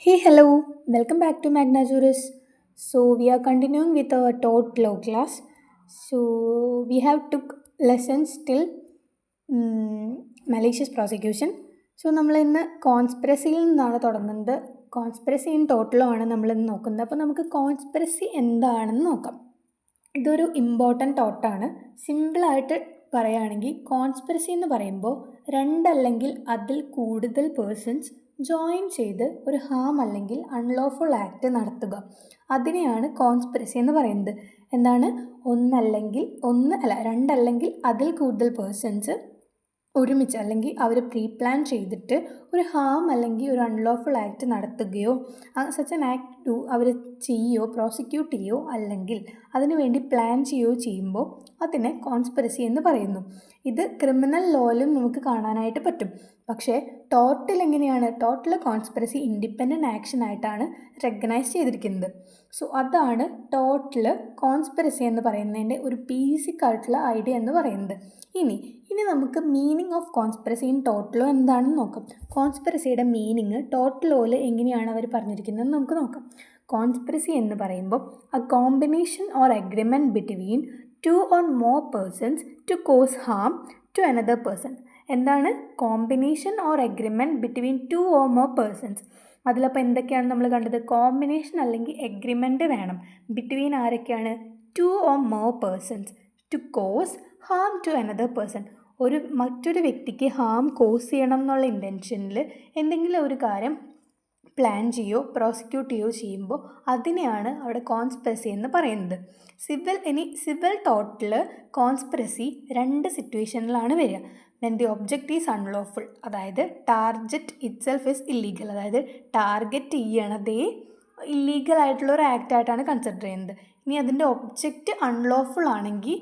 Hey, hello, welcome back to Magna Juris. So, we are continuing with our tort law class. So, we have took lessons till malicious prosecution. So നമ്മൾ ഇന്ന് കോൺസ്പിറസിയിൽ നിന്നാണ് തുടങ്ങുന്നത്. Conspiracy in ടോട്ടലോ ആണ് നമ്മൾ ഇന്ന് നോക്കുന്നത്. അപ്പോൾ നമുക്ക് കോൺസ്പിറസി എന്താണെന്ന് നോക്കാം. ഇതൊരു ഇമ്പോർട്ടൻ്റ് ടോട്ടാണ്. സിമ്പിളായിട്ട് പറയുകയാണെങ്കിൽ കോൺസ്പിറസി എന്ന് പറയുമ്പോൾ രണ്ടല്ലെങ്കിൽ അതിൽ കൂടുതൽ പേഴ്സൺസ് ജോയിൻ ചെയ്ത് ഒരു ഹാം അല്ലെങ്കിൽ അൺലോഫുൾ ആക്ട് നടത്തുക, അതിനെയാണ് കോൺസ്പിറസി എന്ന് പറയുന്നത്. എന്താണ്? രണ്ടല്ലെങ്കിൽ അതിൽ കൂടുതൽ പേഴ്സൺസ് ഒരുമിച്ച് അല്ലെങ്കിൽ അവർ പ്രീ പ്ലാൻ ചെയ്തിട്ട് ഒരു ഹാം അല്ലെങ്കിൽ ഒരു അൺലോഫുൾ ആക്ട് നടത്തുകയോ സച്ച് ആൻ ആക്ട് അവർ ചെയ്യുകയോ പ്രോസിക്യൂട്ട് ചെയ്യുകയോ അല്ലെങ്കിൽ അതിനുവേണ്ടി പ്ലാൻ ചെയ്യുകയോ ചെയ്യുമ്പോൾ അതിനെ കോൺസ്പിറസി എന്ന് പറയുന്നു. ഇത് ക്രിമിനൽ ലോയിലും നമുക്ക് കാണാനായിട്ട് പറ്റും. പക്ഷേ ടോർട്ടിൽ എങ്ങനെയാണ്? ടോർട്ടിൽ കോൺസ്പിറസി ഇൻഡിപെൻഡൻറ്റ് ആക്ഷൻ ആയിട്ടാണ് റെക്കഗ്നൈസ് ചെയ്തിരിക്കുന്നത്. സോ അതാണ് ടോർട്ടിൽ കോൺസ്പിറസി എന്ന് പറയുന്നതിൻ്റെ ഒരു ബേസിക് ആയിട്ടുള്ള ഐഡിയ എന്ന് പറയുന്നത്. ഇനി നമുക്ക് meaning of conspiracy in tort law എന്താണെന്ന് നോക്കാം. കോൺസ്പിറസിയുടെ മീനിങ് ടോർട്ട് ലോയിൽ എങ്ങനെയാണ് അവർ പറഞ്ഞിരിക്കുന്നത് നമുക്ക് നോക്കാം. കോൺസ്പിറസി എന്ന് പറയുമ്പോൾ a combination or agreement between two or more persons to cause harm to another person. എന്താണ്? Combination or agreement between two or more persons. അതിലപ്പോൾ എന്തൊക്കെയാണ് നമ്മൾ കണ്ടത്? കോമ്പിനേഷൻ അല്ലെങ്കിൽ എഗ്രിമെൻറ്റ് വേണം. ബിറ്റ്വീൻ ആരൊക്കെയാണ്? Two or more persons to cause harm to another person. മറ്റൊരു വ്യക്തിക്ക് ഹാം കോസ് ചെയ്യണം എന്നുള്ള ഇൻറ്റൻഷനിൽ എന്തെങ്കിലും ഒരു കാര്യം പ്ലാൻ ചെയ്യുകയോ പ്രോസിക്യൂട്ട് ചെയ്യുകയോ ചെയ്യുമ്പോൾ അതിനെയാണ് അവിടെ കോൺസ്പിറസി എന്ന് പറയുന്നത്. സിവിൽ ടോർട്ടിൽ കോൺസ്പിറസി രണ്ട് സിറ്റുവേഷനിലാണ് വരിക. When the object is unlawful, അതായത് ടാർഗറ്റ് ഇറ്റ്സെൽഫ് ഈസ് ഇല്ലീഗൽ, അതായത് ടാർഗറ്റ് ചെയ്യണതേ ഇല്ലീഗൽ ആയിട്ടുള്ള ഒരു ആക്റ്റായിട്ടാണ് കൺസിഡർ ചെയ്യുന്നത്. ഇനി അതിൻ്റെ ഒബ്ജക്റ്റ് അൺലോഫുൾ ആണെങ്കിൽ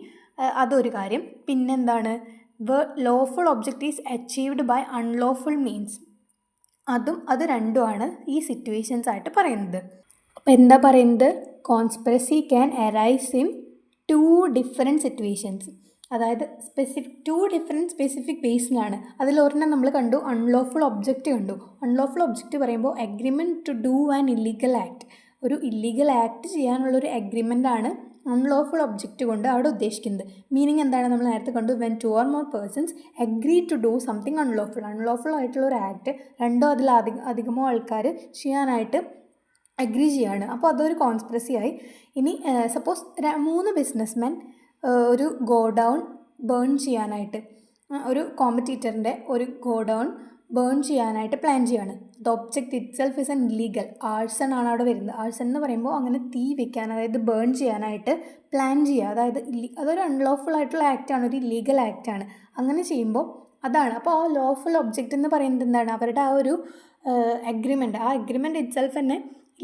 അതൊരു കാര്യം. പിന്നെന്താണ്? Lawful object is achieved by unlawful means, അത് രണ്ടുമാണ് ഈ സിറ്റുവേഷൻസ് ആയിട്ട് പറയുന്നത്. അപ്പോൾ എന്താ പറയുന്നത്? Conspiracy can arise in two different situations, അതായത് ടു ഡിഫറെൻറ്റ് സ്പെസിഫിക് ബേസിലാണ്. അതിലൊരെണ്ണം നമ്മൾ കണ്ടു, അൺലോഫുൾ ഒബ്ജക്റ്റ് കണ്ടു. അൺലോഫുൾ ഒബ്ജക്റ്റ് പറയുമ്പോൾ agreement to do an illegal act, ഒരു ഇല്ലീഗൽ ആക്ട് ചെയ്യാനുള്ളൊരു അഗ്രിമെൻ്റാണ് അൺലോഫുൾ ഒബ്ജക്റ്റ് കൊണ്ട് അവിടെ ഉദ്ദേശിക്കുന്നത്. മീനിങ് എന്താണ്? നമ്മൾ നേരത്തെ കണ്ടു, when two or more persons agree to do something unlawful ആയിട്ടുള്ള ഒരു ആക്ട് രണ്ടോ അധികമോ ആൾക്കാർ ചെയ്യാനായിട്ട് അഗ്രി ചെയ്യാണ്. അപ്പോൾ അതൊരു കോൺസ്പിറസി ആയി. ഇനി സപ്പോസ് 3 ബിസിനസ്മെൻ ഒരു ഗോഡൗൺ ബേൺ ചെയ്യാനായിട്ട്, ഒരു കോമ്പറ്റീറ്ററിൻ്റെ ഒരു ഗോഡൗൺ ബേൺ ചെയ്യാനായിട്ട് പ്ലാൻ ചെയ്യാണ്. The object it self is an illegal. ആഴ്സൺ ആണ് അവിടെ വരുന്നത്. ആഴ്സൺ എന്ന് പറയുമ്പോൾ അങ്ങനെ തീ വെക്കാൻ, അതായത് ബേൺ ചെയ്യാനായിട്ട് പ്ലാൻ ചെയ്യുക, അതായത് അതൊരു അൺലോഫുൾ ആയിട്ടുള്ള ആക്റ്റാണ്, ഒരു ഇല്ലീഗൽ ആക്റ്റാണ്. അങ്ങനെ ചെയ്യുമ്പോൾ അതാണ്. അപ്പോൾ ആ ലോഫുൾ ഒബ്ജക്റ്റ് എന്ന് പറയുന്നത് എന്താണ്? അവരുടെ ആ ഒരു അഗ്രിമെൻറ്റ്, ആ അഗ്രിമെൻറ്റ് ഇറ്റ് സെൽഫ് തന്നെ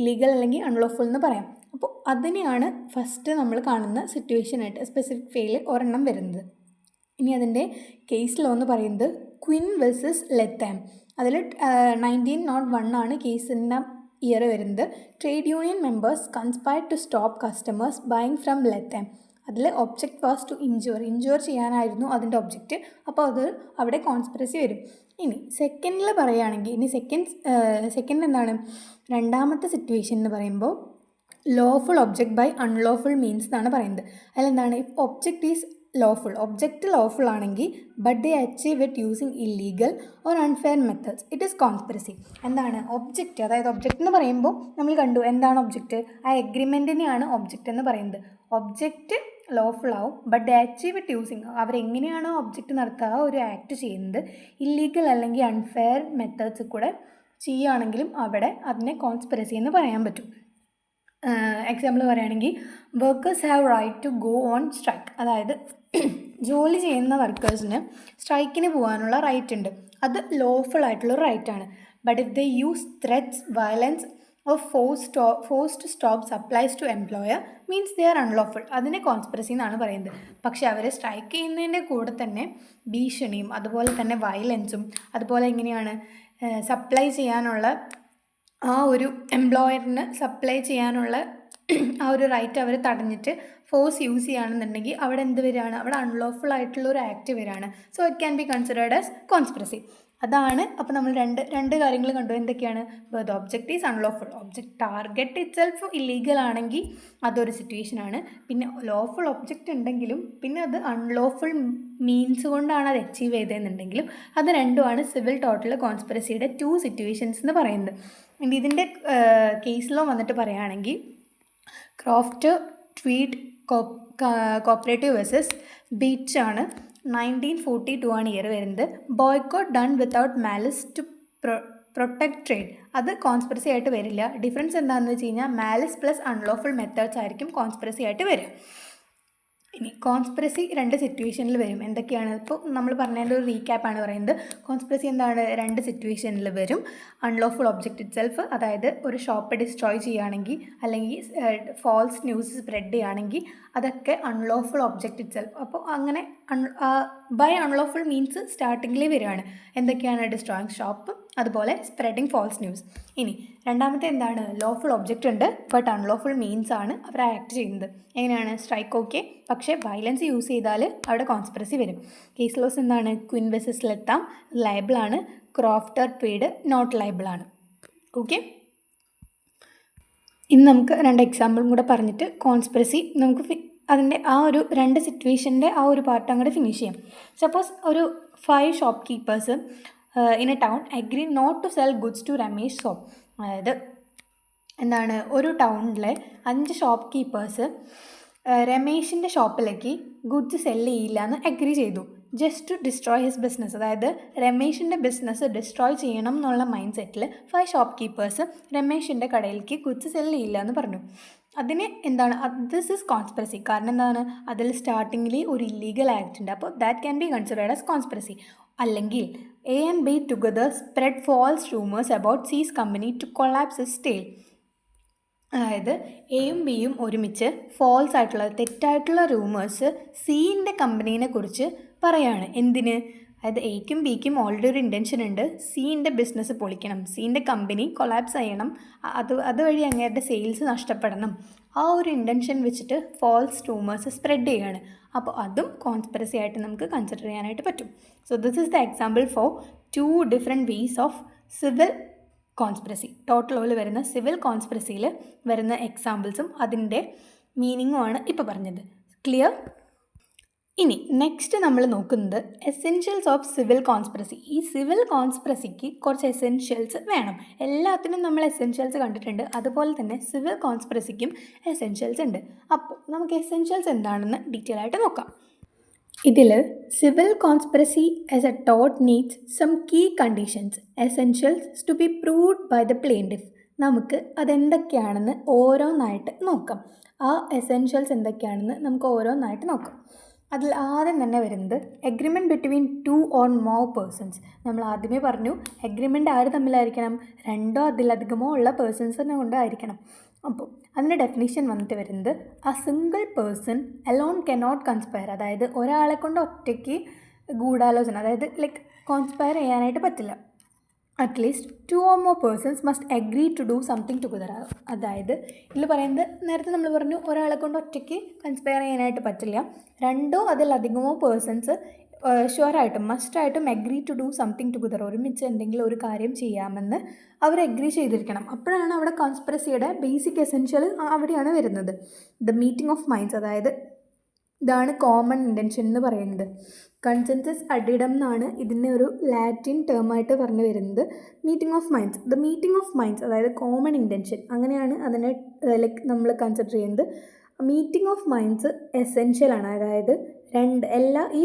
ലീഗൽ അല്ലെങ്കിൽ അൺലോഫുൾ എന്ന് പറയാം. അപ്പോൾ അതിനെയാണ് ഫസ്റ്റ് നമ്മൾ കാണുന്ന സിറ്റുവേഷനായിട്ട് സ്പെസിഫിക് ഫെയിൽ ഒരെണ്ണം വരുന്നത്. ഇനി അതിൻ്റെ കേസ് ലോ എന്ന് പറയുന്നത് ക്വിൻ വേഴ്സസ് ലെത്താം. അതിൽ 1901 ആണ് കേസിൻ്റെ ഇയർ വരുന്നത്. Trade union members conspired to stop customers buying from Leathem. അതിൽ ഒബ്ജക്റ്റ് വാസ് ടു ഇൻജുർ ചെയ്യാനായിരുന്നു അതിൻ്റെ ഒബ്ജക്റ്റ്. അപ്പോൾ അത് അവിടെ കോൺസ്പിറസി വരും. ഇനി സെക്കൻഡിൽ പറയുകയാണെങ്കിൽ, സെക്കൻഡ് എന്താണ്? രണ്ടാമത്തെ സിറ്റുവേഷൻ എന്ന് പറയുമ്പോൾ lawful object by unlawful means എന്നാണ് പറയുന്നത്. അതിലെന്താണ്? If object is object lawful ആണെങ്കിൽ but they achieve it using illegal or unfair methods, it is conspiracy. എന്താണ് ഒബ്ജക്റ്റ്? അതായത് ഒബ്ജക്റ്റ് എന്ന് പറയുമ്പോൾ നമ്മൾ കണ്ടു എന്താണ് ഒബ്ജക്റ്റ്? ആ എഗ്രിമെൻറ്റിനെയാണ് ഒബ്ജക്റ്റ് എന്ന് പറയുന്നത്. ഒബ്ജക്റ്റ് ലോഫുൾ ആവും but they achieve it using, അവരെങ്ങനെയാണോ ഒബ്ജക്റ്റ് നടത്തുക ഒരു ആക്ട് ചെയ്യുന്നത് ഇല്ലീഗൽ അല്ലെങ്കിൽ അൺഫെയർ മെത്തേഡ്സ് കൂടെ ചെയ്യുകയാണെങ്കിലും അവിടെ അതിനെ കോൺസ്പിറസി എന്ന് പറയാൻ പറ്റും. എക്സാമ്പിൾ പറയുകയാണെങ്കിൽ workers have right to go on strike, അതായത് ജോലി ചെയ്യുന്ന വർക്കേഴ്സിന് സ്ട്രൈക്കിന് പോകാനുള്ള റൈറ്റ് ഉണ്ട്. അത് ലോഫുൾ ആയിട്ടുള്ളൊരു റൈറ്റാണ്. But if they use threats, violence or force to stop supplies to employer means they are unlawful, അതിനെ കോൺസ്പിറസി എന്നാണ് പറയുന്നത്. പക്ഷേ അവർ സ്ട്രൈക്ക് ചെയ്യുന്നതിൻ്റെ കൂടെ തന്നെ ഭീഷണിയും അതുപോലെ തന്നെ വയലൻസും അതുപോലെ എങ്ങനെയാണ് സപ്ലൈ ചെയ്യാനുള്ള ആ ഒരു എംപ്ലോയറിന് സപ്ലൈ ചെയ്യാനുള്ള ആ ഒരു റൈറ്റ് അവർ തടഞ്ഞിട്ട് ഫോഴ്സ് യൂസ് ചെയ്യുകയാണെന്നുണ്ടെങ്കിൽ അവിടെ എന്ത് വരികയാണ്? അവിടെ അൺലോഫുൾ ആയിട്ടുള്ള ഒരു ആക്ട് വരികയാണ്. So it can be considered as conspiracy. അതാണ്. അപ്പോൾ നമ്മൾ രണ്ട് കാര്യങ്ങൾ കണ്ടു. എന്തൊക്കെയാണ്? The object is unlawful. Object target it self illegal ആണെങ്കിൽ അതൊരു സിറ്റുവേഷനാണ്. പിന്നെ ലോഫുൾ ഒബ്ജക്റ്റ് ഉണ്ടെങ്കിലും പിന്നെ അത് അൺലോഫുൾ മീൻസ് കൊണ്ടാണ് അത് അച്ചീവ് ചെയ്തതെന്നുണ്ടെങ്കിലും അത് രണ്ടുമാണ് സിവിൽ ടോട്ടൽ കോൺസ്പിറസിയുടെ 2 സിറ്റുവേഷൻസ് എന്ന് പറയുന്നത്. ഇനി ഇതിൻ്റെ കേസ് ലോ വന്നിട്ട് പറയുകയാണെങ്കിൽ Croft Tweed cooperative versus Veitch ആണ്. 1942 ആണ് ഇയർ വരുന്നത്. Boycott done without malice to protect trade, അത് കോൺസ്പിറസി ആയിട്ട് വരില്ല. ഡിഫറൻസ് എന്താണെന്ന് വെച്ച് കഴിഞ്ഞാൽ മാലിസ് പ്ലസ് അൺലോഫുൾ മെത്തേഡ്സ് ആയിരിക്കും കോൺസ്പിറസി ആയിട്ട് വരിക. ഇനി കോൺസ്പിറസി 2 സിറ്റുവേഷനിൽ വരും. എന്തൊക്കെയാണ്? ഇപ്പോൾ നമ്മൾ പറഞ്ഞതിൻ്റെ ഒരു റീക്യാപ്പാണ് പറയുന്നത്. കോൺസ്പിറസി എന്താണ്? 2 സിറ്റുവേഷനിൽ വരും. അൺലോഫുൾ ഒബ്ജക്റ്റ് ഇറ്റ് സെൽഫ്, അതായത് ഒരു ഷോപ്പ് ഡിസ്ട്രോയ് ചെയ്യുകയാണെങ്കിൽ അല്ലെങ്കിൽ ഫാൾസ് ന്യൂസ് സ്പ്രെഡ് ചെയ്യുകയാണെങ്കിൽ അതൊക്കെ അൺലോഫുൾ ഒബ്ജക്റ്റ് ഇറ്റ് സെൽഫ്. അപ്പോൾ അങ്ങനെ ബൈ അൺലോഫുൾ മീൻസ് സ്റ്റാർട്ടിങ്ങിലേ വരികയാണ്. എന്തൊക്കെയാണ്? ഡിസ്ട്രോയിങ് ഷോപ്പ്, അതുപോലെ സ്പ്രെഡിങ് ഫാൾസ് ന്യൂസ്. ഇനി രണ്ടാമത്തെ എന്താണ്? ലോഫുൾ ഒബ്ജക്റ്റ് ഉണ്ട് ബട്ട് അൺലോഫുൾ മീൻസ് ആണ് അവർ ആക്ട് ചെയ്യുന്നത്. എങ്ങനെയാണ്? സ്ട്രൈക്ക് ഓക്കെ, പക്ഷേ വയലൻസ് യൂസ് ചെയ്താൽ അവിടെ കോൺസ്പിറസി വരും. കേസ് ലോസ് എന്താണ്? ക്വിൻ വെസസ് ലെത്താം ലയബിളാണ്, ക്രോഫ്റ്റർ പേഡ് നോട്ട് ലയബിളാണ്. ഓക്കെ, ഇന്ന് നമുക്ക് 2 എക്സാമ്പിളും കൂടെ പറഞ്ഞിട്ട് കോൺസ്പിറസി നമുക്ക് അതിൻ്റെ ആ ഒരു 2 സിറ്റുവേഷൻ്റെ ആ ഒരു പാർട്ട് അങ്ങോട്ട് ഫിനിഷ് ചെയ്യാം. സപ്പോസ് ഒരു 5 shop keepers in a town agree not to sell goods to Ramesh shop. അതായത് എന്താണ്? ഒരു ടൗണിലെ 5 ഷോപ്പ് കീപ്പേഴ്സ് രമേഷിൻ്റെ ഷോപ്പിലേക്ക് ഗുഡ്സ് സെല്ല് ചെയ്യില്ല എന്ന് അഗ്രി ചെയ്തു, just to destroy his business. അതായത് രമേഷിൻ്റെ ബിസിനസ് ഡിസ്ട്രോയ് ചെയ്യണം എന്നുള്ള മൈൻഡ് സെറ്റിൽ 5 ഷോപ്പ് കീപ്പേഴ്സ് രമേഷിൻ്റെ കടയിലേക്ക് ഗുഡ്സ് സെല്ല് ചെയ്യില്ല എന്ന് പറഞ്ഞു. അതിന് എന്താണ്? This is conspiracy. കാരണം എന്താണ്? അതിൽ സ്റ്റാർട്ടിങ്ങിൽ ഒരു ഇല്ലീഗൽ ആക്ട് ഉണ്ട്. അപ്പോൾ that can be considered as conspiracy. അല്ലെങ്കിൽ A and B together spread false rumours about C's company to collapse his tail. അതായത് എയും ബിയും ഒരുമിച്ച് ഫാൾസ് ആയിട്ടുള്ള തെറ്റായിട്ടുള്ള റൂമേഴ്സ് സീൻ്റെ കമ്പനീനെ കുറിച്ച് പറയാണ്. എന്തിന്? അതായത് എയ്ക്കും ബിക്കും ഓൾറെഡി ഒരു ഇൻറ്റൻഷൻ ഉണ്ട്, സീൻ്റെ ബിസിനസ് പൊളിക്കണം, സീൻ്റെ കമ്പനി കൊളാപ്സ് ചെയ്യണം, അതുവഴി അങ്ങേരുടെ സെയിൽസ് നഷ്ടപ്പെടണം. ആ ഒരു ഇൻറ്റൻഷൻ വെച്ചിട്ട് ഫാൾസ് റൂമേഴ്സ് സ്പ്രെഡ് ചെയ്യുകയാണ്. അപ്പോൾ അതും കോൺസ്പിറസി ആയിട്ട് നമുക്ക് കൺസിഡർ ചെയ്യാനായിട്ട് പറ്റും. So this is the example for 2 different ways of civil conspiracy. Total ലോയിൽ വരുന്ന സിവിൽ കോൺസ്പിറസിയിൽ വരുന്ന എക്സാമ്പിൾസും അതിൻ്റെ മീനിങ്ങുമാണ് ഇപ്പോൾ പറഞ്ഞത്. ക്ലിയർ? ഇനി നെക്സ്റ്റ് നമ്മൾ നോക്കുന്നത് എസെൻഷ്യൽസ് ഓഫ് സിവിൽ കോൺസ്പിറസി. ഈ സിവിൽ കോൺസ്പിറസിക്ക് കുറച്ച് എസെൻഷ്യൽസ് വേണം. എല്ലാത്തിനും നമ്മൾ എസെൻഷ്യൽസ് കണ്ടിട്ടുണ്ട്, അതുപോലെ തന്നെ സിവിൽ കോൺസ്പിറസിക്കും എസെൻഷ്യൽസ് ഉണ്ട്. അപ്പോൾ നമുക്ക് എസെൻഷ്യൽസ് എന്താണെന്ന് ഡീറ്റെയിൽ ആയിട്ട് നോക്കാം. ഇതിൽ സിവിൽ കോൺസ്പിറസി ആസ് എ ടോട്ട് needs some key conditions essentials to be proved by the plaintiff. നമുക്ക് അതെന്തൊക്കെയാണെന്ന് ഓരോന്നായിട്ട് നോക്കാം. ആ എസെൻഷ്യൽസ് എന്തൊക്കെയാണെന്ന് നമുക്ക് ഓരോന്നായിട്ട് നോക്കാം. അതിൽ ആദ്യം തന്നെ വരുന്നത് agreement between 2 or more persons. നമ്മൾ ആദ്യമേ പറഞ്ഞു എഗ്രിമെൻ്റ് ആര് തമ്മിലായിരിക്കണം? 2 അതിലധികമോ ഉള്ള പേഴ്സൺസിനെ കൊണ്ടായിരിക്കണം. അപ്പോൾ അതിൻ്റെ ഡെഫിനിഷൻ വന്നിട്ട് വരുന്നത് ആ single person alone cannot conspire. അതായത് ഒരാളെ കൊണ്ട് ഒറ്റയ്ക്ക് ഗൂഢാലോചന, അതായത് ലൈക്ക് കോൺസ്പയർ ചെയ്യാനായിട്ട് പറ്റില്ല. At least 2 or more persons must agree to do something together. അതായത് ഇതിൽ പറയുന്നത്, നേരത്തെ നമ്മൾ പറഞ്ഞു ഒരാളെ കൊണ്ട് ഒറ്റയ്ക്ക് കൺസ്പയർ ചെയ്യാനായിട്ട് പറ്റില്ല, 2 അതിലധികമോ പേഴ്സൺസ് ഷുവറായിട്ടും മസ്റ്റായിട്ടും agree to do something together, ഒരുമിച്ച് എന്തെങ്കിലും ഒരു കാര്യം ചെയ്യാമെന്ന് അവർ അഗ്രി ചെയ്തിരിക്കണം. അപ്പോഴാണ് അവിടെ കോൺസ്പിറസിയുടെ ബേസിക് എസെൻഷ്യൽ അവിടെയാണ് വരുന്നത്. ദ മീറ്റിംഗ് ഓഫ് മൈൻഡ്സ്, അതായത് ഇതാണ് കോമൺ ഇൻറ്റൻഷൻ എന്ന് പറയുന്നത്. കൺസെൻസസ് അഡിഡം എന്നാണ് ഇതിനെ ഒരു ലാറ്റിൻ ടേമായിട്ട് പറഞ്ഞു വരുന്നത്. Meeting of minds, the meeting of minds, അതായത് കോമൺ ഇൻറ്റൻഷൻ, അങ്ങനെയാണ് അതിനെ ലൈക്ക് നമ്മൾ കൺസിഡർ ചെയ്യുന്നത്. മീറ്റിംഗ് ഓഫ് മൈൻഡ്സ് എസെൻഷ്യലാണ്. അതായത് എല്ലാ ഈ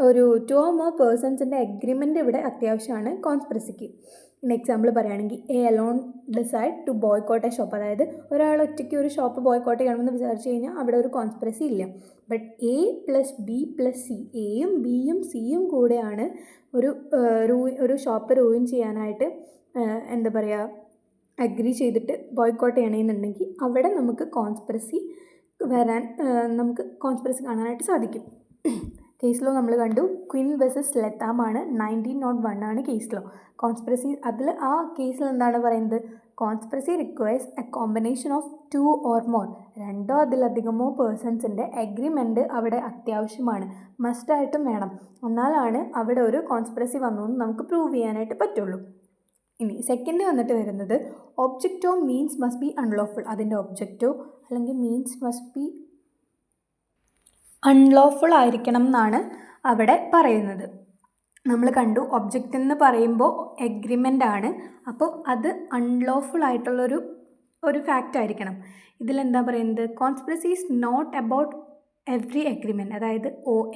ഒരു 2 or more പേഴ്സൺസിൻ്റെ അഗ്രിമെൻ്റ് ഇവിടെ അത്യാവശ്യമാണ് കോൺസ്പിറസിക്ക്. ഇൻ എക്സാമ്പിൾ പറയുകയാണെങ്കിൽ A alone decide to boycott a shop. അതായത് ഒരാൾ ഒറ്റയ്ക്ക് ഒരു ഷോപ്പ് ബോയ്ക്കോട്ട് ചെയ്യണമെന്ന് വിചാരിച്ചു കഴിഞ്ഞാൽ അവിടെ ഒരു കോൺസ്പിറസി ഇല്ല. But A plus B plus C, എയും ബിയും സിയും കൂടെയാണ് ഒരു ഷോപ്പ് റൂയിൻ ചെയ്യാനായിട്ട് എന്താ പറയുക അഗ്രി ചെയ്തിട്ട് ബോയ്ക്കോട്ട് ചെയ്യണമെന്നുണ്ടെങ്കിൽ അവിടെ നമുക്ക് കോൺസ്പിറസി കാണാനായിട്ട് സാധിക്കും. കേസ് ലോ നമ്മൾ കണ്ടു, ക്വിൻ വെസസ് ലെത്താം ആണ്. 1901 ആണ് കേസ് ലോ. കോൺസ്പിറസി അതിൽ ആ കേസിൽ എന്താണ് പറയുന്നത്? Conspiracy requires A combination of 2 or more, രണ്ടോ അതിലധികമോ പേഴ്സൺസിൻ്റെ എഗ്രിമെൻറ്റ് അവിടെ അത്യാവശ്യമാണ്, മസ്റ്റായിട്ടും വേണം. എന്നാലാണ് അവിടെ ഒരു കോൺസ്പിറസി വന്നു എന്ന് നമുക്ക് പ്രൂവ് ചെയ്യാനായിട്ട് പറ്റുള്ളൂ. ഇനി സെക്കൻഡ് വന്നിട്ട് വരുന്നത് ഒബ്ജക്റ്റോ മീൻസ് മസ്റ്റ് ബി അൺലോഫുൾ. അതിൻ്റെ ഒബ്ജക്റ്റോ അല്ലെങ്കിൽ മീൻസ് മസ്റ്റ് ബി അൺലോഫുൾ ആയിരിക്കണം എന്നാണ് അവിടെ പറയുന്നത്. നമ്മൾ കണ്ടു ഒബ്ജക്റ്റ് എന്ന് പറയുമ്പോൾ എഗ്രിമെൻ്റ് ആണ്, അപ്പോൾ അത് അൺലോഫുൾ ആയിട്ടുള്ളൊരു ഫാക്റ്റ് ആയിരിക്കണം. ഇതിലെന്താ പറയുന്നത്, conspiracy is not about every agreement, അതായത്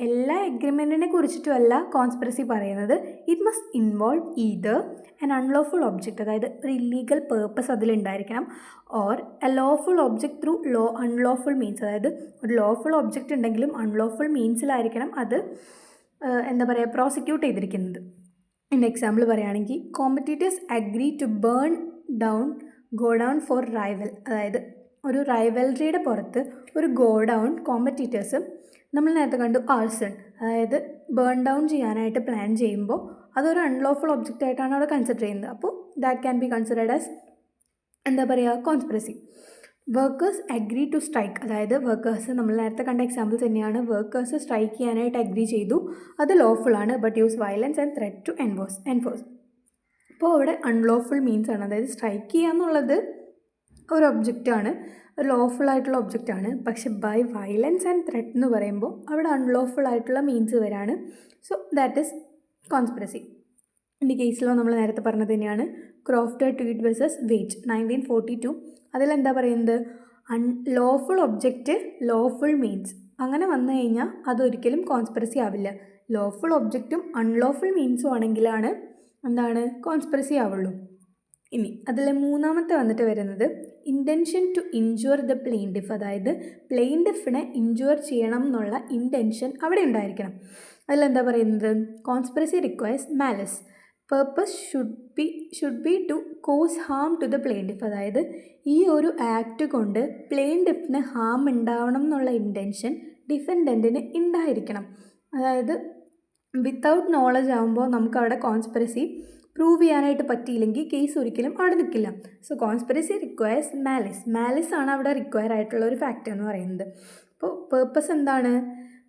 എല്ലാ എഗ്രിമെൻറ്റിനെ കുറിച്ചിട്ടുമല്ല കോൺസ്പിറസി പറയുന്നത്. It must involve either an unlawful object, അതായത് ഒരു ഇല്ലീഗൽ പേർപ്പസ് അതിലുണ്ടായിരിക്കണം, or a lawful object through unlawful means, അതായത് ഒരു ലോഫുൾ ഒബ്ജക്റ്റ് ഉണ്ടെങ്കിലും അൺലോഫുൾ മീൻസിലായിരിക്കണം അത് എന്താ പറയുക പ്രോസിക്യൂട്ട് ചെയ്തിരിക്കുന്നത്. ഇതിൻ്റെ എക്സാമ്പിൾ പറയുകയാണെങ്കിൽ competitors agree to go down for rival, അതായത് ഒരു റൈവൽറിയുടെ പുറത്ത് ഒരു ഗോ ഡൗൺ കോമ്പറ്റീറ്റേഴ്സ് നമ്മൾ നേരത്തെ കണ്ടു ആർസൺ, അതായത് ബേൺ ഡൗൺ ചെയ്യാനായിട്ട് പ്ലാൻ ചെയ്യുമ്പോൾ അതൊരു അൺലോഫുൾ ഒബ്ജക്റ്റ് ആയിട്ടാണ് അവിടെ കൺസിഡർ ചെയ്യുന്നത്. അപ്പോൾ that can be considered as എന്താ പറയുക conspiracy. Workers agree to strike, അതായത് വർക്കേഴ്സ് നമ്മൾ നേരത്തെ കണ്ട എക്സാമ്പിൾസ് തന്നെയാണ്. വർക്കേഴ്സ് സ്ട്രൈക്ക് ചെയ്യാനായിട്ട് അഗ്രി ചെയ്തു, അത് ലോഫുള്ളാണ്, but use violence and threat to enforce. അപ്പോൾ അവിടെ അൺലോഫുൾ മീൻസ് ആണ്, അതായത് സ്ട്രൈക്ക് ചെയ്യുക എന്നുള്ളത് ഒരു ഒബ്ജക്റ്റാണ്, ഒരു ലോഫുൾ ആയിട്ടുള്ള ഒബ്ജക്റ്റാണ്. പക്ഷെ ബൈ വയലൻസ് ആൻഡ് ത്രെറ്റ് എന്ന് പറയുമ്പോൾ അവിടെ അൺലോഫുൾ ആയിട്ടുള്ള മീൻസ് വരാണ്. So that is conspiracy. ഈ കേസിലോ നമ്മൾ നേരത്തെ പറഞ്ഞത് തന്നെയാണ് ക്രോഫ്റ്റ് ട്വീറ്റ് വേഴ്സസ് വെയ്റ്റ് 1942. അതിലെന്താ പറയുന്നത്, ലോഫുൾ ഒബ്ജക്റ്റ് ലോഫുൾ മീൻസ് അങ്ങനെ വന്നു കഴിഞ്ഞാൽ അതൊരിക്കലും കോൺസ്പിറസി ആവില്ല. ലോഫുൾ ഒബ്ജക്റ്റും അൺലോഫുൾ മീൻസും ആണെങ്കിലാണ് എന്താണ് കോൺസ്പിറസി ആവുള്ളൂ. ഇനി അതിൽ മൂന്നാമത്തെ വന്നിട്ട് വരുന്നത് ഇൻറ്റൻഷൻ ടു ഇൻജുർ ദ പ്ലെയിൻറ്റിഫ്, അതായത് പ്ലെയിൻറ്റിഫിനെ ഇൻജുർ ചെയ്യണം എന്നുള്ള ഇൻറ്റൻഷൻ അവിടെ ഉണ്ടായിരിക്കണം. അതിലെന്താ പറയുന്നത്, conspiracy requires malice, purpose should be to cause harm to the plaintiff, അതായത് ഈ ഒരു ആക്ട് കൊണ്ട് പ്ലെയിൻറ്റിഫിന് ഹാം ഉണ്ടാവണം എന്നുള്ള ഇൻറ്റൻഷൻ ഡിഫൻഡൻറ്റിന് ഉണ്ടായിരിക്കണം. അതായത് വിത്തൗട്ട് നോളജ് ആകുമ്പോൾ നമുക്കവിടെ കോൺസ്പിറസി പ്രൂവ് ചെയ്യാനായിട്ട് പറ്റിയില്ലെങ്കിൽ കേസ് ഒരിക്കലും അവിടെ നിൽക്കില്ല. സോ കോൺസ്പിറസി റിക്വയർസ് മാലിസ് ആണ് അവിടെ റിക്വയർ ആയിട്ടുള്ള ഒരു ഫാക്റ്റ് എന്ന് പറയുന്നത്. അപ്പോൾ പേർപ്പസ് എന്താണ്,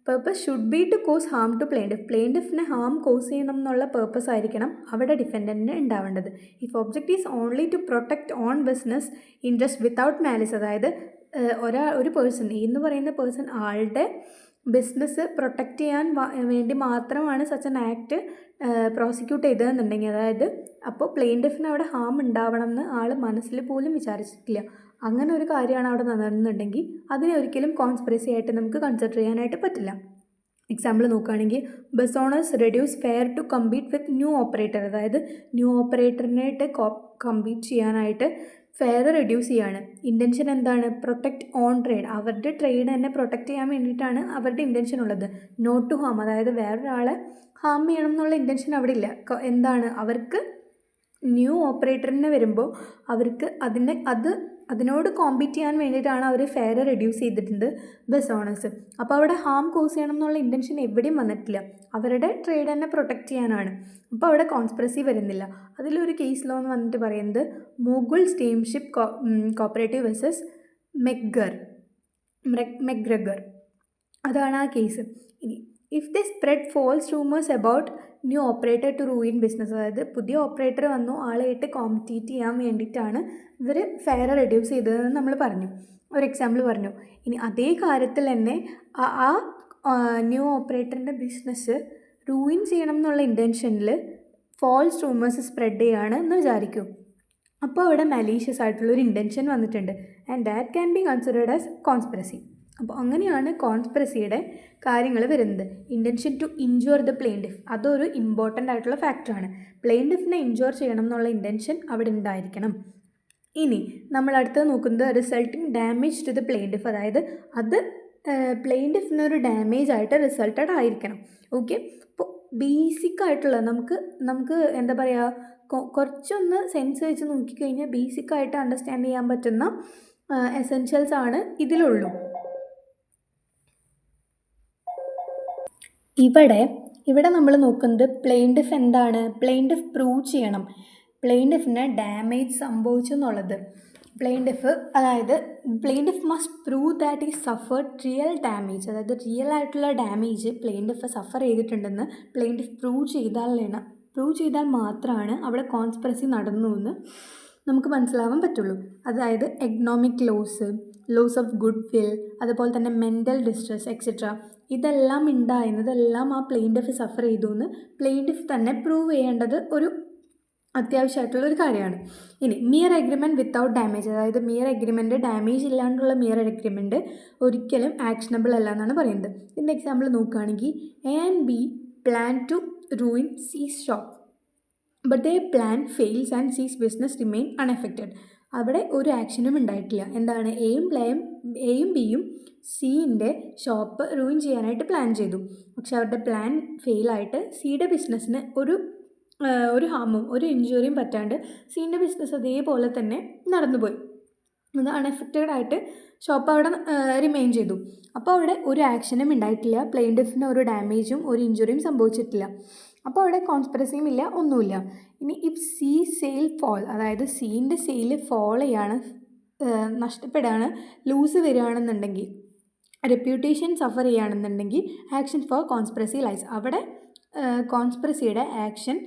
purpose should be to cause harm to പ്ലെയിൻറ്റിഫിനെ ഹാം കോസ് ചെയ്യണം എന്നുള്ള പേർപ്പസ് ആയിരിക്കണം അവിടെ ഡിഫൻഡൻറ്റിന് ഉണ്ടാവേണ്ടത്. If object is only to protect own business interest without malice, അതായത് ഒരു പേഴ്സൺ എന്ന് പറയുന്ന പേഴ്സൺ ആളുടെ ബിസിനസ് പ്രൊട്ടക്റ്റ് ചെയ്യാൻ വേണ്ടി മാത്രമാണ് സച്ച് ആൻ ആക്ട് പ്രോസിക്യൂട്ട് ചെയ്തതെന്നുണ്ടെങ്കിൽ, അതായത് അപ്പോൾ പ്ലെയിൻറ്റിഫിന് അവിടെ ഹാം ഉണ്ടാവണം എന്ന് ആൾ മനസ്സിൽ പോലും വിചാരിച്ചിട്ടില്ല, അങ്ങനെ ഒരു കാര്യമാണ് അവിടെ നടന്നുണ്ടെങ്കിൽ അതിനെ ഒരിക്കലും കോൺസ്പിറസി ആയിട്ട് നമുക്ക് കൺസിഡർ ചെയ്യാനായിട്ട് പറ്റില്ല. എക്സാമ്പിൾ നോക്കുകയാണെങ്കിൽ bus owners reduce fare to compete with new operator, അതായത് ന്യൂ ഓപ്പറേറ്ററിനായിട്ട് കമ്പീറ്റ് ചെയ്യാനായിട്ട് ഫെയർ റെഡ്യൂസ് ചെയ്യാണ്. ഇൻറ്റൻഷൻ എന്താണ്, പ്രൊട്ടക്റ്റ് ഓൺ ട്രേഡ്, അവരുടെ ട്രേഡ് തന്നെ പ്രൊട്ടക്റ്റ് ചെയ്യാൻ വേണ്ടിയിട്ടാണ് അവരുടെ ഇൻറ്റൻഷൻ ഉള്ളത്. നോട്ട് ടു ഹാം, അതായത് വേറൊരാളെ ഹാം ചെയ്യണം എന്നുള്ള ഇൻറ്റൻഷൻ അവിടെ ഇല്ല. എന്താണ്, അവർക്ക് ന്യൂ ഓപ്പറേറ്ററിനെ വരുമ്പോൾ അവർക്ക് അതിനോട് കോമ്പീറ്റ് ചെയ്യാൻ വേണ്ടിയിട്ടാണ് അവർ ഫെയർ റെഡ്യൂസ് ചെയ്തിട്ടുണ്ട് ബസ് ഓണേഴ്സ്. അപ്പോൾ അവിടെ ഹാം കോസ് ചെയ്യണം എന്നുള്ള ഇൻറ്റൻഷൻ എവിടെയും വന്നിട്ടില്ല, അവരുടെ ട്രേഡ് തന്നെ പ്രൊട്ടക്റ്റ് ചെയ്യാനാണ്. അപ്പോൾ അവിടെ കോൺസ്പിറസി വരുന്നില്ല. അതിലൊരു കേസ് ലോ എന്ന് വന്നിട്ട് പറയുന്നത് Mogul steamship cooperative versus McGregor, അതാണ് ആ കേസ്. ഇനി if the spread false rumours about new operator to ruin business, അതായത് പുതിയ ഓപ്പറേറ്റർ വന്നു ആളായിട്ട് കോമ്പറ്റീറ്റ് ചെയ്യാൻ വേണ്ടിയിട്ടാണ് ഇവർ ഫെയർ റെഡ്യൂസ് ചെയ്തതെന്ന് നമ്മൾ പറഞ്ഞു, ഒരു എക്സാമ്പിൾ പറഞ്ഞു. ഇനി അതേ കാര്യത്തിൽ തന്നെ ആ ന്യൂ ഓപ്പറേറ്ററിൻ്റെ ബിസിനസ് റൂയിൻ ചെയ്യണം എന്നുള്ള ഇൻറ്റൻഷനിൽ ഫോൾസ് റൂമേഴ്സ് സ്പ്രെഡ് ചെയ്യുകയാണ് എന്ന് വിചാരിക്കും. അപ്പോൾ അവിടെ മലീഷ്യസ് ആയിട്ടുള്ളൊരു ഇൻറ്റൻഷൻ വന്നിട്ടുണ്ട്, and that can be considered as conspiracy. അപ്പോൾ അങ്ങനെയാണ് കോൺസ്പിറസിയുടെ കാര്യങ്ങൾ വരുന്നത്. ഇൻറ്റൻഷൻ ടു ഇൻജുർ ദ പ്ലെയിൻറ്റിഫ്, അതൊരു ഇമ്പോർട്ടൻ്റ് ആയിട്ടുള്ള ഫാക്ടറാണ്. പ്ലെയിൻറ്റിഫിനെ ഇൻജുർ ചെയ്യണം എന്നുള്ള ഇൻറ്റൻഷൻ അവിടെ ഉണ്ടായിരിക്കണം. ഇനി നമ്മൾ അടുത്തത് നോക്കുന്നത് resulting damage to the plaintiff, അതായത് അത് പ്ലെയിൻറ്റിഫിനൊരു ഡാമേജ് ആയിട്ട് റിസൾട്ടഡ് ആയിരിക്കണം. ഓക്കെ, അപ്പോൾ ബേസിക്കായിട്ടുള്ള നമുക്ക് എന്താ പറയുക കുറച്ചൊന്ന് സെൻസ് വെച്ച് നോക്കിക്കഴിഞ്ഞാൽ ബേസിക്കായിട്ട് അണ്ടർസ്റ്റാൻഡ് ചെയ്യാൻ പറ്റുന്ന എസെൻഷ്യൽസ് ആണ് ഇതിലുള്ളൂ. ഇവിടെ നമ്മൾ നോക്കുന്നത് പ്ലെയിൻറ്റിഫ് എന്താണ്, പ്ലെയിൻറ്റിഫ് പ്രൂവ് ചെയ്യണം. പ്ലെയിൻറ്റിഫിന് ഡാമേജ് സംഭവിച്ചു എന്നുള്ളത്. പ്ലെയിൻറ്റിഫ് മസ്റ്റ് പ്രൂവ് ദാറ്റ് ഈ സഫേർഡ് റിയൽ ഡാമേജ്, അതായത് റിയൽ ആയിട്ടുള്ള ഡാമേജ് പ്ലെയിൻറ്റിഫ് സഫർ ചെയ്തിട്ടുണ്ടെന്ന് പ്ലെയിൻറ്റിഫ് പ്രൂവ് ചെയ്താൽ മാത്രമാണ് അവിടെ കോൺസ്പിറസി നടന്നു എന്ന് നമുക്ക് മനസ്സിലാവാൻ പറ്റുള്ളൂ. അതായത് economic loss of goodwill, അതുപോലെ തന്നെ മെൻ്റൽ ഡിസ്ട്രെസ് എക്സെട്ര, ഇതെല്ലാം ആ പ്ലെയിൻറ്റിഫ് സഫർ ചെയ്തു എന്ന് പ്ലെയിൻറ്റിഫ് തന്നെ പ്രൂവ് ചെയ്യേണ്ടത് ഒരു അത്യാവശ്യമായിട്ടുള്ളൊരു കാര്യമാണ്. ഇനി മിയർ എഗ്രിമെൻറ്റ് വിത്തൗട്ട് ഡാമേജ്, അതായത് മിയർ എഗ്രിമെൻറ്റ് ഡാമേജ് ഇല്ലാണ്ടുള്ള മിയർ എഗ്രിമെൻറ്റ് ഒരിക്കലും ആക്ഷനബിൾ അല്ല എന്നാണ് പറയുന്നത്. ഇതിൻ്റെ എക്സാമ്പിൾ നോക്കുകയാണെങ്കിൽ A and B plan to ruin C's shop but they plan fails and C's business remain unaffected. അവിടെ ഒരു ആക്ഷനും ഉണ്ടായിട്ടില്ല. എന്താണ്, എയും ബിയും സിൻ്റെ ഷോപ്പ് റൂയിൻ ചെയ്യാനായിട്ട് പ്ലാൻ ചെയ്തു. പക്ഷെ അവരുടെ പ്ലാൻ ഫെയിലായിട്ട് സിയുടെ ബിസിനസ്സിന് ഒരു ഹാമും ഒരു ഇഞ്ചുറിയും പറ്റാണ്ട് സീൻ്റെ ബിസിനസ് അതേപോലെ തന്നെ നടന്നുപോയി. അത് അൺഎഫക്റ്റഡ് ആയിട്ട് ഷോപ്പ് അവിടെ റിമെയിൻ ചെയ്തു. അപ്പോൾ അവിടെ ഒരു ആക്ഷനും ഉണ്ടായിട്ടില്ല, പ്ലെയിൻറ്റിഫിന് ഒരു ഡാമേജും ഒരു ഇഞ്ചുറിയും സംഭവിച്ചിട്ടില്ല. അപ്പോൾ അവിടെ കോൺസ്പിറസിയും ഇല്ല, ഒന്നുമില്ല. ഇനി ഇഫ് സി സെയിൽ ഫോൾ, അതായത് സീൻ്റെ സെയിൽ ഫോൾ ചെയ്യാണ്, നഷ്ടപ്പെടുകയാണ്, ലൂസ് വരികയാണെന്നുണ്ടെങ്കിൽ, റെപ്യൂട്ടേഷൻ സഫർ ചെയ്യുകയാണെന്നുണ്ടെങ്കിൽ ആക്ഷൻ ഫോർ കോൺസ്പിറസി ലൈസ്, അവിടെ കോൺസ്പിറസിയുടെ ആക്ഷൻ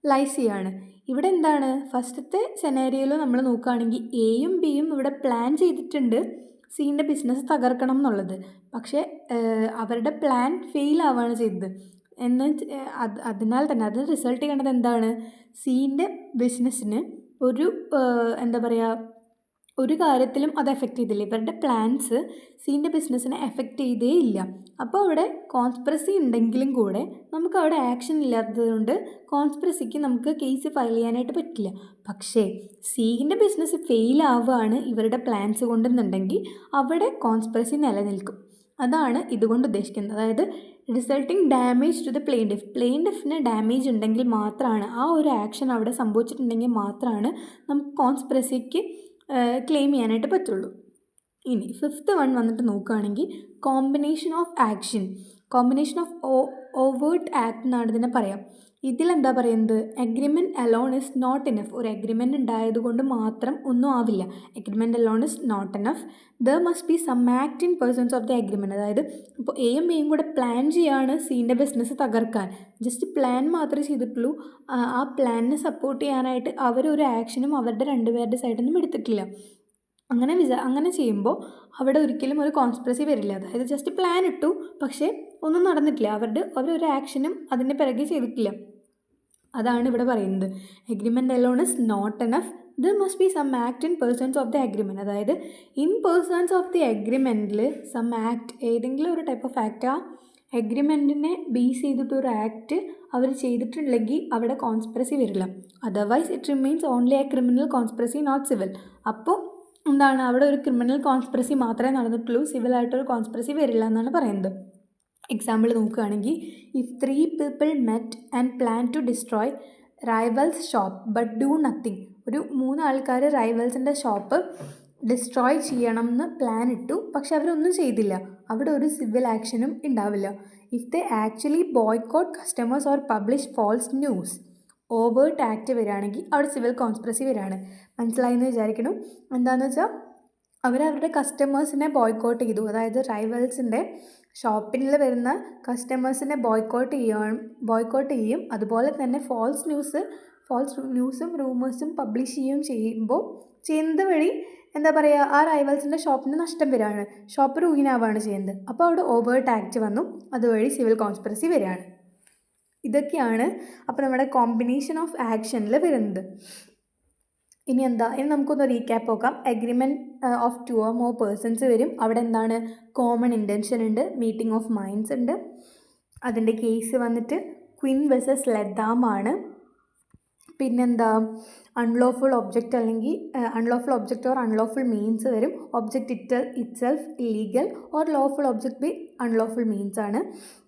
ലൈസ് ചെയ്യാണ്. ഇവിടെ എന്താണ്, ഫസ്റ്റത്തെ സെനാരിയോയിൽ നമ്മൾ നോക്കുകയാണെങ്കിൽ എയും ബിയും ഇവിടെ പ്ലാൻ ചെയ്തിട്ടുണ്ട് സീൻ്റെ ബിസിനസ് തകർക്കണം എന്നുള്ളത്. പക്ഷേ അവരുടെ പ്ലാൻ ഫെയിൽ ആവുകയാണ് ചെയ്തത്. അതിനാൽ തന്നെ അത് റിസൾട്ട് ചെയ്യേണ്ടത് എന്താണ്, സീൻ്റെ ബിസിനസ്സിന് ഒരു കാര്യത്തിലും അത് എഫക്റ്റ് ചെയ്തില്ല. ഇവരുടെ പ്ലാൻസ് സീൻ്റെ ബിസിനസ്സിനെ എഫക്റ്റ് ചെയ്തേ ഇല്ല. അപ്പോൾ അവിടെ കോൺസ്പിറസി ഉണ്ടെങ്കിലും കൂടെ നമുക്ക് അവിടെ ആക്ഷൻ ഇല്ലാത്തതുകൊണ്ട് കോൺസ്പിറസിക്ക് നമുക്ക് കേസ് ഫയൽ ചെയ്യാനായിട്ട് പറ്റില്ല. പക്ഷേ സീൻ്റെ ബിസിനസ് ഫെയിൽ ആവുകയാണ് ഇവരുടെ പ്ലാൻസ് കൊണ്ടെന്നുണ്ടെങ്കിൽ അവിടെ കോൺസ്പിറസി നിലനിൽക്കും. അതാണ് ഇതുകൊണ്ട് ഉദ്ദേശിക്കുന്നത്. അതായത് റിസൾട്ടിങ് ഡാമേജ് ടു ദ പ്ലെയിൻറ്റിഫിന് ഡാമേജ് ഉണ്ടെങ്കിൽ മാത്രമാണ്, ആ ഒരു ആക്ഷൻ അവിടെ സംഭവിച്ചിട്ടുണ്ടെങ്കിൽ മാത്രമാണ് നമുക്ക് കോൺസ്പിറസിക്ക് ക്ലെയിം ചെയ്യാനായിട്ട് പറ്റുള്ളൂ. ഇനി ഫിഫ്ത്ത് വൺ വന്നിട്ട് നോക്കുകയാണെങ്കിൽ കോമ്പിനേഷൻ ഓഫ് ഓവേർട്ട് ആക്ട് എന്നാണ് ഇതിനെ പറയാം. ഇതിലെന്താ പറയുന്നത്, agreement alone is not enough. ഒരു എഗ്രിമെൻറ്റ് ഉണ്ടായതുകൊണ്ട് മാത്രം ഒന്നും ആവില്ല. Agreement alone is not enough. There must be some act in pursuance of the agreement. അതായത് ഇപ്പോൾ എയും ബിയും കൂടെ പ്ലാൻ ചെയ്യാണ് സീൻ്റെ ബിസിനസ് തകർക്കാൻ. ജസ്റ്റ് പ്ലാൻ മാത്രമേ ചെയ്തിട്ടുള്ളൂ. ആ പ്ലാനിനെ സപ്പോർട്ട് ചെയ്യാനായിട്ട് അവരൊരു ആക്ഷനും അവരുടെ രണ്ടുപേരുടെ സൈഡിൽ നിന്നും എടുത്തിട്ടില്ല. അങ്ങനെ ചെയ്യുമ്പോൾ അവിടെ ഒരിക്കലും ഒരു കോൺസ്പിറസി വരില്ല. അതായത് ജസ്റ്റ് പ്ലാൻ ഇട്ടു, പക്ഷേ ഒന്നും നടന്നിട്ടില്ല. അവരൊരു ആക്ഷനും അതിൻ്റെ പിറകെ ചെയ്തിട്ടില്ല. അതാണ് ഇവിടെ പറയുന്നത്. Agreement alone is not enough. There must be some act in pursuance of the agreement. അതായത് ഇൻ പേഴ്സൺസ് ഓഫ് ദി എഗ്രിമെൻറ്റിൽ സം ആക്ട്, ഏതെങ്കിലും ഒരു ടൈപ്പ് ഓഫ് ആക്ട്, ആ എഗ്രിമെൻറ്റിനെ ബേസ് ചെയ്തിട്ടൊരു ആക്ട് അവർ ചെയ്തിട്ടുണ്ടെങ്കിൽ അവിടെ കോൺസ്പിറസി വരില്ല. Otherwise it remains only a criminal conspiracy not civil. അപ്പോൾ എന്താണ്, അവിടെ ഒരു ക്രിമിനൽ കോൺസ്പിറസി മാത്രമേ നടന്നിട്ടുള്ളൂ, സിവിലായിട്ടൊരു കോൺസ്പിറസി വരില്ല എന്നാണ് പറയുന്നത്. എക്സാമ്പിൾ നോക്കുകയാണെങ്കിൽ if 3 people met and plan to destroy rivals shop but do nothing. ഒരു 3 ആൾക്കാർ റൈവൽസിൻ്റെ ഷോപ്പ് ഡിസ്ട്രോയ് ചെയ്യണം എന്ന് പ്ലാൻ ഇട്ടു, പക്ഷെ അവരൊന്നും ചെയ്തില്ല. അവിടെ ഒരു സിവിൽ ആക്ഷനും ഉണ്ടാവില്ല. If they actually boycott customers or publish false news, overt act വരികയാണെങ്കിൽ അവിടെ സിവിൽ കോൺസ്പിറസി വരികയാണ്. മനസ്സിലായെന്ന് വിചാരിക്കണം. എന്താണെന്ന് വെച്ചാൽ അവരവരുടെ കസ്റ്റമേഴ്സിനെ ബോയ്ക്കോട്ട് ചെയ്തു. അതായത് റൈവൽസിൻ്റെ ഷോപ്പിങ്ങിൽ വരുന്ന കസ്റ്റമേഴ്സിനെ ബോയ്ക്കോട്ട് ചെയ്യും. അതുപോലെ തന്നെ ഫോൾസ് ന്യൂസും റൂമേഴ്സും പബ്ലിഷ് ചെയ്യുന്നത് വഴി എന്താ പറയുക, ആ റൈവൽസിൻ്റെ ഷോപ്പിന് നഷ്ടം വരികയാണ്, ഷോപ്പ് റൂയിനാവുകയാണ് ചെയ്യുന്നത്. അപ്പോൾ അവിടെ ഓവേർട്ട് ആക്ട് വന്നു, അതുവഴി സിവിൽ കോൺസ്പിറസി വരികയാണ്. ഇതൊക്കെയാണ് അപ്പോൾ നമ്മുടെ കോമ്പിനേഷൻ ഓഫ് ആക്ഷനിൽ വരുന്നത്. ഇനി നമുക്കൊന്ന് റീക്യാപ്പ് നോക്കാം. Agreement of 2 or more persons വരും. അവിടെ എന്താണ്, കോമൺ ഇൻറ്റൻഷൻ ഉണ്ട്, മീറ്റിംഗ് ഓഫ് മൈൻഡ്സ് ഉണ്ട്. അതിൻ്റെ കേസ് വന്നിട്ട് ക്വിൻ വേഴ്സസ് ലദ്ദാം ആണ്. പിന്നെന്താ, അൺലോഫുൾ ഒബ്ജക്റ്റ് അല്ലെങ്കിൽ unlawful object or unlawful means വരും. Object itself illegal or lawful object by unlawful means ആണ്.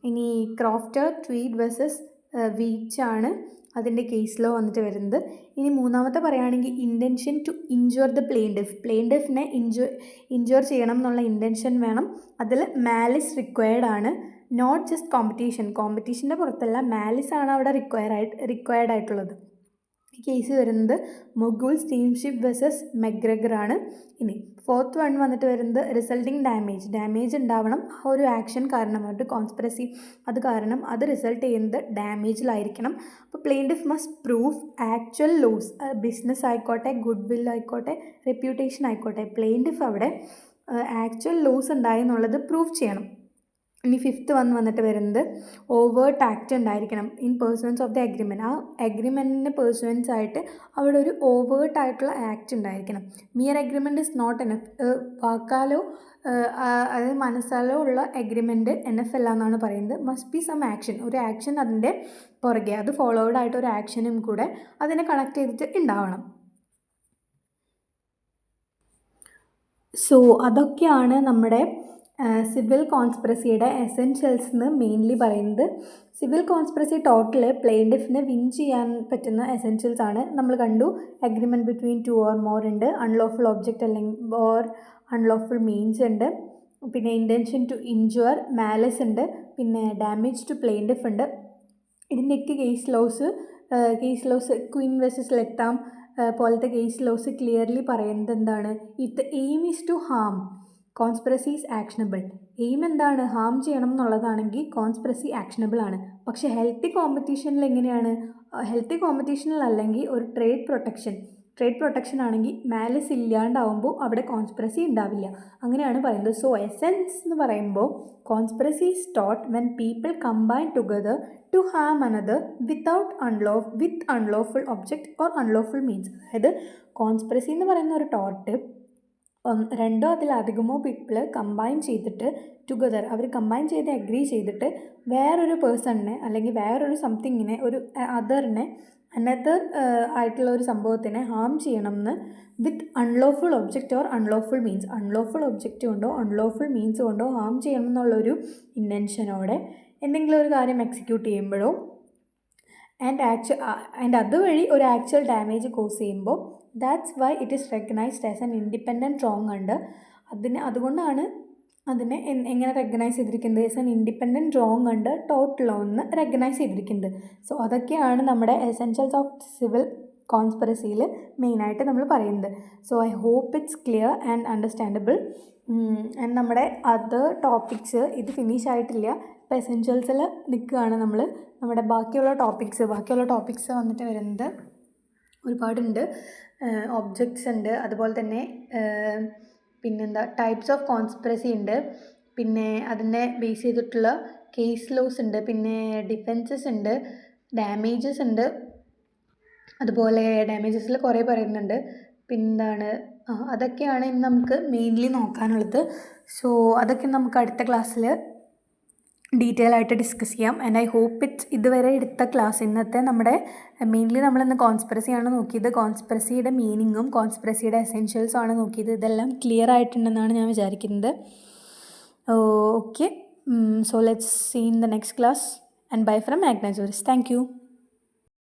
ഇനി ക്രോഫ്റ്റർ ട്വീഡ് വേഴ്സസ് വീച്ച് ആണ് അതിൻ്റെ കേസിലോ വന്നിട്ട് വരുന്നത്. ഇനി മൂന്നാമത്തെ പറയുകയാണെങ്കിൽ ഇൻറ്റൻഷൻ ടു ഇഞ്ചുർ ദ പ്ലെയിൻറ്റിഫിനെ ഇഞ്ചുർ ചെയ്യണം എന്നുള്ള ഇൻറ്റൻഷൻ വേണം. അതിൽ മാലിസ് റിക്വയർഡ് ആണ്, നോട്ട് ജസ്റ്റ് കോമ്പറ്റീഷൻ്റെ പുറത്തല്ല, മാലിസ് ആണ് അവിടെ റിക്വയർഡ് ആയിട്ടുള്ളത്. ഈ കേസ് വരുന്നത് മൊഗൂൾ സ്റ്റീംഷിപ്പ് വേഴ്സസ് മെഗ്രഗർ ആണ്. ഇനി 4th വൺ വന്നിട്ട് വരുന്നത് റിസൾട്ടിങ് ഡാമേജ് ഉണ്ടാവണം ആ ഒരു ആക്ഷൻ കാരണമായിട്ട് കോൺസ്പിറസി അത് കാരണം അത് റിസൾട്ട് ചെയ്യുന്നത് ഡാമേജിലായിരിക്കണം. അപ്പോൾ plaintiff must proof actual loss, business ആയിക്കോട്ടെ, ഗുഡ് വിൽ ആയിക്കോട്ടെ, റെപ്യൂട്ടേഷൻ ആയിക്കോട്ടെ, പ്ലെയിൻറ്റിഫ് അവിടെ ആക്ച്വൽ ലോസ് ഉണ്ടായി എന്നുള്ളത് പ്രൂവ് ചെയ്യണം. ഇനി 5th വന്നിട്ട് വരുന്നത് ഓവേർട്ട് ആക്ട് ഉണ്ടായിരിക്കണം in pursuance of the agreement. ആ അഗ്രിമെൻറ്റിന് പേഴ്സൺസ് ആയിട്ട് അവിടെ ഒരു ഓവേർട്ട് ആയിട്ടുള്ള ആക്ട് ഉണ്ടായിരിക്കണം. Mere agreement is not enough, വാക്കാലോ അതായത് മനസ്സാലോ ഉള്ള അഗ്രിമെൻറ്റ് എനഫ് അല്ല എന്നാണ് പറയുന്നത്. മസ്റ്റ് ബി സം ആക്ഷൻ, ഒരു ആക്ഷൻ അതിൻ്റെ പുറകെ, അത് ഫോളോവേഡ് ആയിട്ട് ഒരു ആക്ഷനും കൂടെ അതിനെ കണക്ട് ചെയ്തിട്ട് ഉണ്ടാവണം. സോ അതൊക്കെയാണ് നമ്മുടെ സിവിൽ കോൺസ്പിറസിയുടെ എസെൻഷ്യൽസ് എന്ന് മെയിൻലി പറയുന്നത്. സിവിൽ കോൺസ്പിറസി ടോട്ടൽ പ്ലെയിൻറ്റിഫിന് വിൻ ചെയ്യാൻ പറ്റുന്ന എസെൻഷ്യൽസ് ആണ്. നമ്മൾ കണ്ടു അഗ്രിമെൻറ്റ് ബിറ്റ്വീൻ 2 or more ഉണ്ട്, അൺലോഫുൾ ഒബ്ജക്റ്റ് അല്ലെങ്കിൽ ഓർ അൺലോഫുൾ മീൻസ് ഉണ്ട്, പിന്നെ ഇൻറ്റൻഷൻ ടു ഇൻജുവർ, മാലസ് ഉണ്ട്, പിന്നെ ഡാമേജ് ടു പ്ലെയിൻറ്റിഫ് ഉണ്ട്. ഇതിൻ്റെയൊക്കെ case laws Queen versus Latham പോലത്തെ കേസ് ലോസ് ക്ലിയർലി പറയുന്നത് എന്താണ്? If the aim is to harm, conspiracy is actionable. Aim എന്താണ്? ഹാം ചെയ്യണം എന്നുള്ളതാണെങ്കിൽ കോൺസ്പിറസി ആക്ഷനബിൾ ആണ്. പക്ഷേ ഹെൽത്തി കോമ്പറ്റീഷനിൽ എങ്ങനെയാണ്? ഹെൽത്തി കോമ്പറ്റീഷനിൽ അല്ലെങ്കിൽ ഒരു ട്രേഡ് പ്രൊട്ടക്ഷൻ ആണെങ്കിൽ മാലിസ് ഇല്ലാണ്ടാവുമ്പോൾ അവിടെ കോൺസ്പിറസി ഉണ്ടാവില്ല, അങ്ങനെയാണ് പറയുന്നത്. സോ എസെൻസ് എന്ന് പറയുമ്പോൾ കോൺസ്പിറസി ഈസ് ടോട്ട് when people combine together to harm another with unlawful object or unlawful means. അതായത് കോൺസ്പിറസി എന്ന് പറയുന്ന ഒരു ടോട്ട് രണ്ടോ അതിലധികമോ പീപ്പിൾ കമ്പൈൻ ചെയ്തിട്ട് ടുഗദർ, അവർ കമ്പൈൻ ചെയ്ത് അഗ്രി ചെയ്തിട്ട് വേറൊരു പേഴ്സണിനെ അല്ലെങ്കിൽ വേറൊരു സംതിങ്ങിനെ, ഒരു അനദർ ആയിട്ടുള്ള ഒരു സംഭവത്തിനെ ഹാം ചെയ്യണം എന്ന് with unlawful object or unlawful means, unlawful object കൊണ്ടോ അൺലോഫുൾ മീൻസ് കൊണ്ടോ ഹാം ചെയ്യണം എന്നുള്ളൊരു ഇൻറ്റൻഷനോടെ എന്തെങ്കിലും ഒരു കാര്യം എക്സിക്യൂട്ട് ചെയ്യുമ്പോഴോ ആൻഡ് അതുവഴി ഒരു ആക്ച്വൽ ഡാമേജ് കോസ് ചെയ്യുമ്പോൾ that's why it is recognised as an independent wrong ഉണ്ട്. അതുകൊണ്ടാണ് അതിനെ എങ്ങനെ റെക്കഗ്നൈസ് ചെയ്തിരിക്കുന്നത്? ആസ് എൻ ഇൻഡിപെൻഡൻറ്റ് റോങ് ഉണ്ട് ടോട്ട് ലോ എന്ന് റെക്കഗ്നൈസ് ചെയ്തിരിക്കുന്നത്. സോ അതൊക്കെയാണ് നമ്മുടെ എസെൻഷ്യൽസ് ഓഫ് സിവിൽ കോൺസ്പിറസിയിൽ മെയിനായിട്ട് നമ്മൾ പറയുന്നത്. So I hope it's clear and understandable. And നമ്മുടെ അതർ ടോപ്പിക്സ് ഇത് ഫിനിഷ് ആയിട്ടില്ല, ഇപ്പോൾ എസെൻഷ്യൽസിൽ നിൽക്കുകയാണ് നമ്മൾ. നമ്മുടെ ബാക്കിയുള്ള ടോപ്പിക്സ് വന്നിട്ട് വരുന്നത് ഒരുപാടുണ്ട്. ഒബ്ജക്ട്സ് ഉണ്ട്, അതുപോലെ തന്നെ പിന്നെന്താ ടൈപ്സ് ഓഫ് കോൺസ്പിറസി ഉണ്ട്, പിന്നെ അതിനെ ബേസ് ചെയ്തിട്ടുള്ള കേസ് ലോസ് ഉണ്ട്, പിന്നെ ഡിഫെൻസസ് ഉണ്ട്, ഡാമേജസ് ഉണ്ട്. അതുപോലെ ഡാമേജസിൽ കുറേ പറയുന്നുണ്ട്. പിന്നെന്താണ് അതൊക്കെയാണ് ഇന്ന് നമുക്ക് മെയിൻലി നോക്കാനുള്ളത്. സോ അതൊക്കെ നമുക്ക് അടുത്ത ക്ലാസ്സിൽ ഡീറ്റെയിൽ ആയിട്ട് ഡിസ്കസ് ചെയ്യാം. ആൻഡ് ഐ ഹോപ്പ് ഇതുവരെ എടുത്ത ക്ലാസ്, ഇന്നത്തെ നമ്മുടെ മെയിൻലി നമ്മളിന്ന് കോൺസ്പിറസിയാണ് നോക്കിയത്. കോൺസ്പിറസിയുടെ മീനിങ്ങും കോൺസ്പിറസിയുടെ എസെൻഷ്യൽസും ആണ് നോക്കിയത്. ഇതെല്ലാം ക്ലിയർ ആയിട്ടുണ്ടെന്നാണ് ഞാൻ വിചാരിക്കുന്നത്. Okay, so let's see in the next class and bye from മാഗ്ന ജോറിസ്. Thank U.